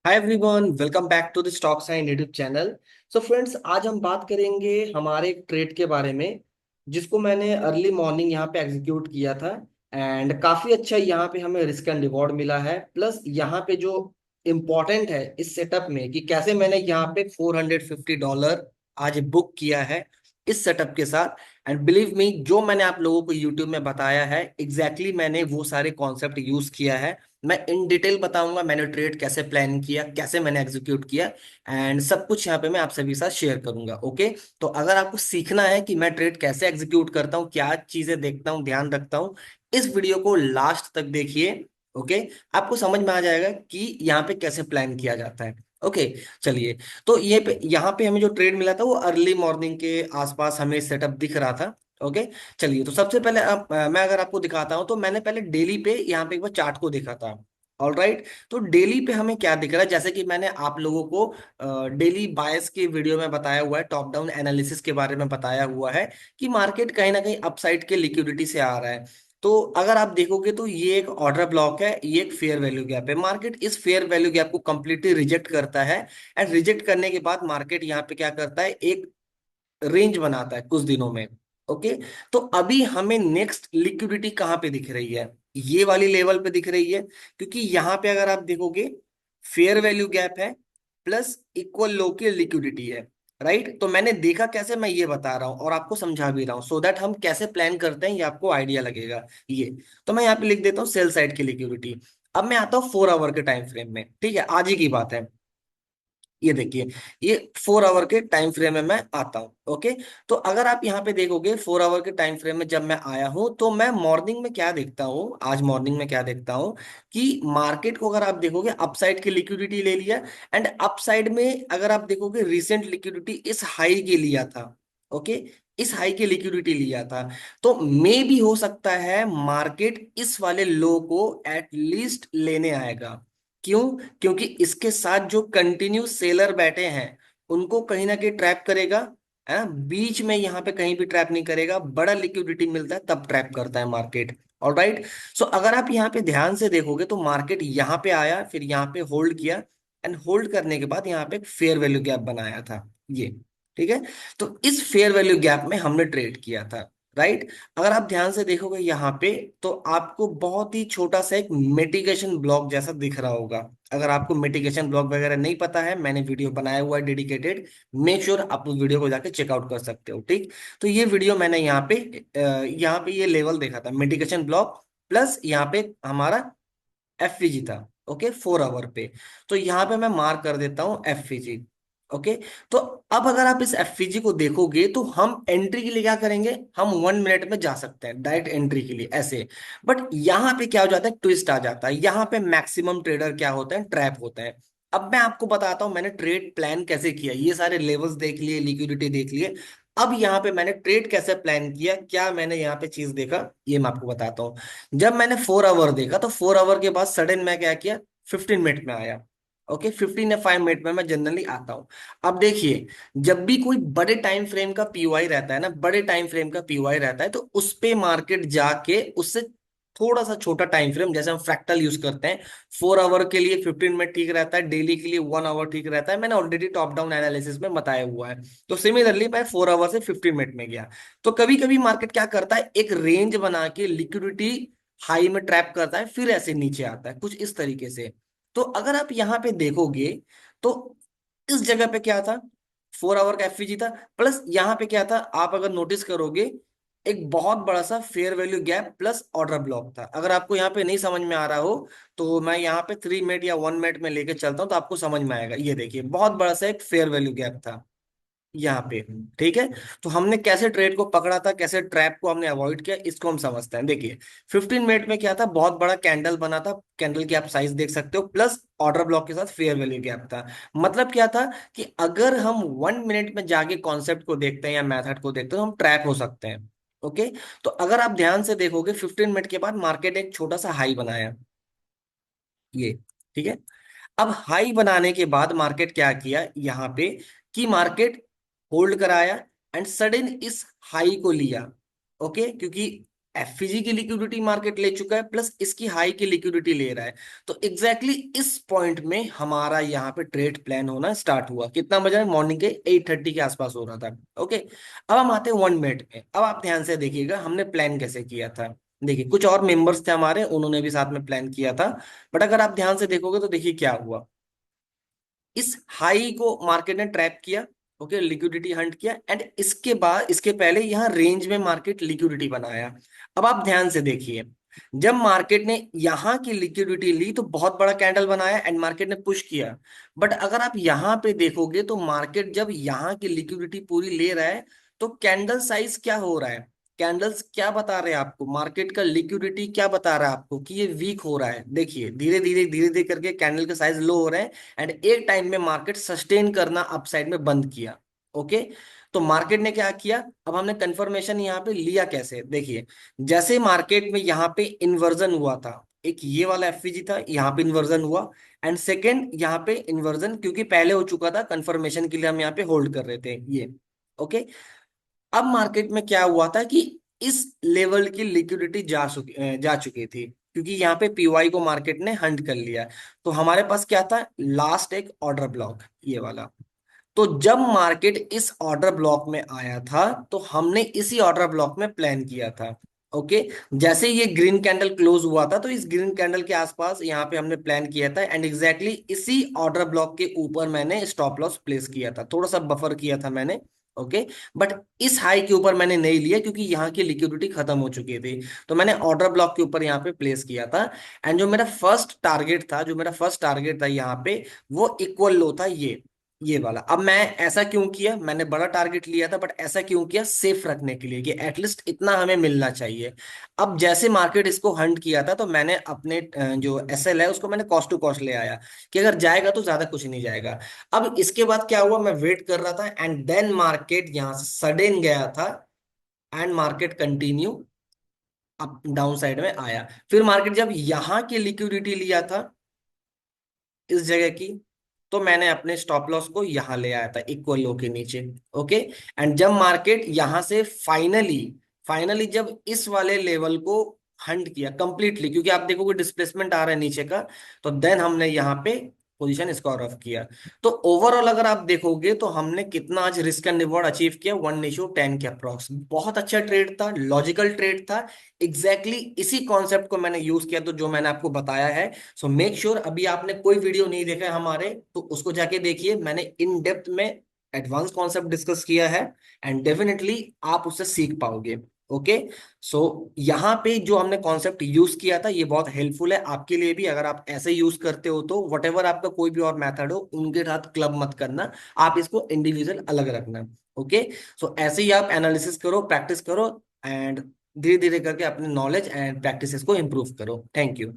Hi everyone, welcome back to the stocks and YouTube channel. So friends, आज हम बात करेंगे हमारे एक ट्रेड के बारे में जिसको मैंने अर्ली मॉर्निंग यहाँ पे एग्जीक्यूट किया था। एंड काफी अच्छा यहाँ पे हमें रिस्क एंड रिवॉर्ड मिला है। प्लस यहाँ पे जो इम्पोर्टेंट है इस सेटअप में कि कैसे मैंने यहाँ पे $450 आज बुक किया है इस सेटअप के साथ। एंड बिलीव मी, जो मैंने आप लोगों को यूट्यूब में बताया है एग्जैक्टली मैंने वो सारे कॉन्सेप्ट यूज किया है। मैं इन डिटेल बताऊंगा मैंने ट्रेड कैसे प्लान किया, कैसे मैंने एग्जीक्यूट किया, एंड सब कुछ यहाँ पे मैं आप सभी के साथ शेयर करूंगा। ओके, तो अगर आपको सीखना है कि मैं ट्रेड कैसे एग्जीक्यूट करता हूँ, क्या चीजें देखता हूँ, ध्यान रखता हूँ, इस वीडियो को लास्ट तक देखिए। ओके, आपको समझ में आ जाएगा कि यहाँ पे कैसे प्लान किया जाता है। ओके, चलिए। तो यहाँ पे हमें जो ट्रेड मिला था वो अर्ली मॉर्निंग के आसपास हमें सेटअप दिख रहा था। ओके, चलिए। तो सबसे पहले मैं अगर आपको दिखाता हूं तो मैंने पहले डेली पे यहाँ पे एक बार चार्ट को देखा था। ऑल राइट, तो डेली पे हमें क्या दिख रहा है, जैसे कि मैंने आप लोगों को डेली बायस के वीडियो में बताया हुआ है, टॉप डाउन एनालिसिस के बारे में बताया हुआ है कि मार्केट कहीं ना कहीं अपसाइड के लिक्विडिटी से आ रहा है। तो अगर आप देखोगे तो ये एक ऑर्डर ब्लॉक है, ये एक फेयर वैल्यू गैप है। मार्केट इस फेयर वैल्यू गैप को कंप्लीटली रिजेक्ट करता है। एंड रिजेक्ट करने के बाद मार्केट यहाँ पे क्या करता है, एक रेंज बनाता है कुछ दिनों में। ओके, तो अभी हमें नेक्स्ट लिक्विडिटी कहाँ पे दिख रही है, ये वाली लेवल पे दिख रही है, क्योंकि यहाँ पे अगर आप देखोगे फेयर वैल्यू गैप है प्लस इक्वल लो की लिक्विडिटी है। राइट, तो मैंने देखा कैसे, मैं ये बता रहा हूँ और आपको समझा भी रहा हूँ सो दैट हम कैसे प्लान करते हैं ये आपको आइडिया लगेगा। ये तो मैं यहाँ पे लिख देता हूँ सेल साइड की लिक्विडिटी। अब मैं आता हूँ 4 आवर के टाइम फ्रेम में। ठीक है, आज ही की बात है। ये देखिए, ये 4 आवर के टाइम फ्रेम में मैं आता हूँ। ओके, तो अगर आप यहाँ पे देखोगे 4 आवर के टाइम फ्रेम में जब मैं आया हूँ तो मैं मॉर्निंग में क्या देखता हूँ, आज मॉर्निंग में क्या देखता हूँ कि मार्केट को अगर आप देखोगे अपसाइड की लिक्विडिटी ले लिया। एंड अपसाइड में अगर आप देखोगे रिसेंट लिक्विडिटी इस हाई के लिया था। ओके, इस हाई की लिक्विडिटी लिया था। तो मे भी हो सकता है मार्केट इस वाले लो को एटलीस्ट लेने आएगा। क्यों? क्योंकि इसके साथ जो कंटिन्यू सेलर बैठे हैं उनको कहीं ना कहीं ट्रैप करेगा। है, बीच में यहाँ पे कहीं भी ट्रैप नहीं करेगा, बड़ा लिक्विडिटी मिलता है तब ट्रैप करता है मार्केट। ऑल राइट, सो अगर आप यहाँ पे ध्यान से देखोगे तो मार्केट यहाँ पे आया, फिर यहाँ पे होल्ड किया, एंड होल्ड करने के बाद यहाँ पे एक फेयर वैल्यू गैप बनाया था ये। ठीक है, तो इस फेयर वैल्यू गैप में हमने ट्रेड किया था। राइट, अगर आप ध्यान से देखोगे यहाँ पे तो आपको बहुत ही छोटा सा एक मिटिगेशन ब्लॉक जैसा दिख रहा होगा। अगर आपको मिटिगेशन ब्लॉक वगैरह नहीं पता है, मैंने वीडियो बनाया हुआ है डेडिकेटेड, मेक श्योर आप उस वीडियो को जाके चेकआउट कर सकते हो। ठीक, तो ये वीडियो मैंने यहाँ पे ये लेवल देखा था मिटिगेशन ब्लॉक, प्लस यहाँ पे हमारा एफवीजी था। ओके, 4 आवर पे। तो यहाँ पे मैं मार्क कर देता हूँ एफवीजी। ओके, तो अब अगर आप इस एफवीजी को देखोगे तो हम एंट्री के लिए क्या करेंगे, हम 1 मिनट में जा सकते हैं डायरेक्ट एंट्री के लिए ऐसे। बट यहाँ पे क्या हो जाता है, ट्विस्ट आ जाता है। यहाँ पे मैक्सिमम ट्रेडर क्या होते हैं, ट्रैप होते हैं। अब मैं आपको बताता हूँ मैंने ट्रेड प्लान कैसे किया, ये सारे लेवल्स देख लिए, लिक्विडिटी देख लिए। अब यहाँ पे मैंने ट्रेड कैसे प्लान किया, क्या मैंने यहाँ पे चीज देखा, ये मैं आपको बताता हूँ। जब मैंने 4 आवर देखा तो 4 आवर के बाद सडन मैं क्या किया, 15 मिनट में आया। ओके, 15 या 5 मिनट में मैं जनरली आता हूँ। अब देखिए, जब भी कोई बड़े टाइम फ्रेम का पीओआई रहता है ना, बड़े टाइम फ्रेम का पीओआई रहता है तो उस पे मार्केट जाके उससे थोड़ा सा छोटा टाइम फ्रेम, जैसे हम फ्रैक्टल यूज करते हैं, 4 आवर के लिए 15 मिनट ठीक रहता है, डेली के लिए 1 आवर ठीक रहता है, मैंने ऑलरेडी टॉप डाउन एनालिसिस में बताया हुआ है। तो सिमिलरली मैं 4 आवर से 15 मिनट में गया। तो कभी कभी मार्केट क्या करता है, एक रेंज बना के लिक्विडिटी हाई में ट्रैप करता है, फिर ऐसे नीचे आता है कुछ इस तरीके से। तो अगर आप यहाँ पे देखोगे तो इस जगह पे क्या था, 4 आवर का एफवीजी था, प्लस यहाँ पे क्या था, आप अगर नोटिस करोगे एक बहुत बड़ा सा fair value gap plus order block था। अगर आपको यहाँ पे नहीं समझ में आ रहा हो तो मैं यहाँ पे 3 मिनट या 1 मिनट में लेके चलता हूँ तो आपको समझ में आएगा। ये देखिए, बहुत बड़ा सा एक फेयर वैल्यू गैप था यहाँ पे। ठीक है, तो हमने कैसे ट्रेड को पकड़ा था, कैसे ट्रैप को हमने अवॉइड किया, इसको हम समझते हैं। देखिए, 15 मिनट में क्या था, बहुत बड़ा कैंडल बना था, कैंडल की आप साइज देख सकते हो, प्लस ऑर्डर ब्लॉक के साथ फेयर वैल्यू गैप था। मतलब क्या था कि अगर हम 1 मिनट में जाके कॉन्सेप्ट को देखते हैं या मेथड को देखते हैं तो हम ट्रैप हो सकते हैं। ओके, तो अगर आप ध्यान से देखोगे 15 मिनट के बाद मार्केट एक छोटा सा हाई बनाया ये। ठीक है, अब हाई बनाने के बाद मार्केट क्या किया यहाँ पे, कि मार्केट होल्ड कराया एंड सडन इस हाई को लिया। ओके, क्योंकि एफईजी की लिक्विडिटी मार्केट ले चुका है प्लस इसकी हाई की लिक्विडिटी ले रहा है। तो एग्जैक्टली इस पॉइंट में हमारा यहाँ पे ट्रेड प्लान होना स्टार्ट हुआ। कितना बजा? मॉर्निंग के 8:30 के आसपास हो रहा था। ओके, अब हम आते हैं 1 मिनट में। अब आप ध्यान से देखिएगा हमने प्लान कैसे किया था। देखिए कुछ और मेंबर्स थे हमारे, उन्होंने भी साथ में प्लान किया था। बट अगर आप ध्यान से देखोगे तो देखिए क्या हुआ। इस हाई को मार्केट ने ट्रैप किया, ओके, लिक्विडिटी हंट किया, एंड इसके बाद इसके पहले यहाँ रेंज में मार्केट लिक्विडिटी बनाया। अब आप ध्यान से देखिए, जब मार्केट ने यहाँ की लिक्विडिटी ली तो बहुत बड़ा कैंडल बनाया एंड मार्केट ने पुश किया। बट अगर आप यहाँ पे देखोगे तो मार्केट जब यहाँ की लिक्विडिटी पूरी ले रहा है तो कैंडल साइज क्या हो रहा है, कैंडल्स क्या बता रहे हैं आपको, मार्केट का लिक्विडिटी क्या बता रहा है आपको कि ये वीक हो रहा है। देखिए धीरे धीरे करके कैंडल का साइज लो हो रहा है एंड एक टाइम में मार्केट सस्टेन करना अपसाइड में बंद किया। ओके, तो मार्केट ने क्या किया, अब हमने कंफर्मेशन यहाँ पे लिया कैसे, देखिए जैसे मार्केट में यहाँ पे इन्वर्जन हुआ था, एक ये वाला एफवीजी था, यहाँ पे इन्वर्जन हुआ एंड सेकेंड यहाँ पे इन्वर्जन क्योंकि पहले हो चुका था, कंफर्मेशन के लिए हम यहाँ पे होल्ड कर रहे थे ये। ओके, अब मार्केट में क्या हुआ था कि इस लेवल की लिक्विडिटी जा चुकी थी क्योंकि यहाँ पे पीवाई को मार्केट ने हंट कर लिया। तो हमारे पास क्या था, लास्ट एक ऑर्डर ब्लॉक ये वाला। तो जब मार्केट इस ऑर्डर ब्लॉक में आया था तो हमने इसी ऑर्डर ब्लॉक में प्लान किया था। ओके, जैसे ये ग्रीन कैंडल क्लोज हुआ था तो इस ग्रीन कैंडल के आसपास यहाँ पे हमने प्लान किया था एंड एग्जैक्टली इसी ऑर्डर ब्लॉक के ऊपर मैंने स्टॉप लॉस प्लेस किया था, थोड़ा सा बफर किया था मैंने। ओके, बट इस हाई के ऊपर मैंने नहीं लिया क्योंकि यहाँ की लिक्विडिटी खत्म हो चुकी थी। तो मैंने ऑर्डर ब्लॉक के ऊपर यहाँ पे प्लेस किया था एंड जो मेरा फर्स्ट टारगेट था यहाँ पे वो इक्वल लो था ये वाला। अब मैं ऐसा क्यों किया, मैंने बड़ा टारगेट लिया था बट ऐसा क्यों किया, सेफ रखने के लिए कि एटलीस्ट इतना हमें मिलना चाहिए। अब जैसे मार्केट इसको हंट किया था तो मैंने अपने जो एसएल है उसको मैंने कॉस्ट टू कॉस्ट ले आया कि अगर जाएगा तो ज्यादा कुछ नहीं जाएगा। अब इसके बाद क्या हुआ, मैं वेट कर रहा था एंड देन मार्केट यहां से सडन गया था and market continue up down side में आया। फिर मार्केट जब यहाँ की लिक्विडिटी लिया था इस जगह की तो मैंने अपने स्टॉप लॉस को यहां ले आया था इक्वल लो के नीचे। ओके, एंड जब मार्केट यहां से फाइनली फाइनली जब इस वाले लेवल को हंट किया कंप्लीटली, क्योंकि आप देखोगे डिस्प्लेसमेंट आ रहा है नीचे का, तो देन हमने यहाँ पे पोजीशन स्क्वायर ऑफ किया। तो ओवरऑल अगर आप देखोगे तो हमने कितना आज रिस्क एंड रिवॉर्ड अचीव किया, 1:10 के अप्रॉक्स। बहुत अच्छा ट्रेड था, लॉजिकल ट्रेड था, एग्जैक्टली इसी कॉन्सेप्ट को मैंने यूज किया तो जो मैंने आपको बताया है। सो मेक श्योर अभी आपने कोई वीडियो नहीं देखा है हमारे तो उसको जाके देखिए, मैंने इन डेप्थ में एडवांस कॉन्सेप्ट डिस्कस किया है एंड डेफिनेटली आप उससे सीख पाओगे। ओके, सो यहाँ पे जो हमने कॉन्सेप्ट यूज किया था ये बहुत हेल्पफुल है आपके लिए भी। अगर आप ऐसे यूज करते हो तो वट एवर आपका कोई भी और मेथड हो उनके साथ क्लब मत करना, आप इसको इंडिविजुअल अलग रखना। ओके, सो ऐसे ही आप एनालिसिस करो, प्रैक्टिस करो एंड धीरे धीरे करके अपने नॉलेज एंड प्रैक्टिसेस को इंप्रूव करो। Thank you.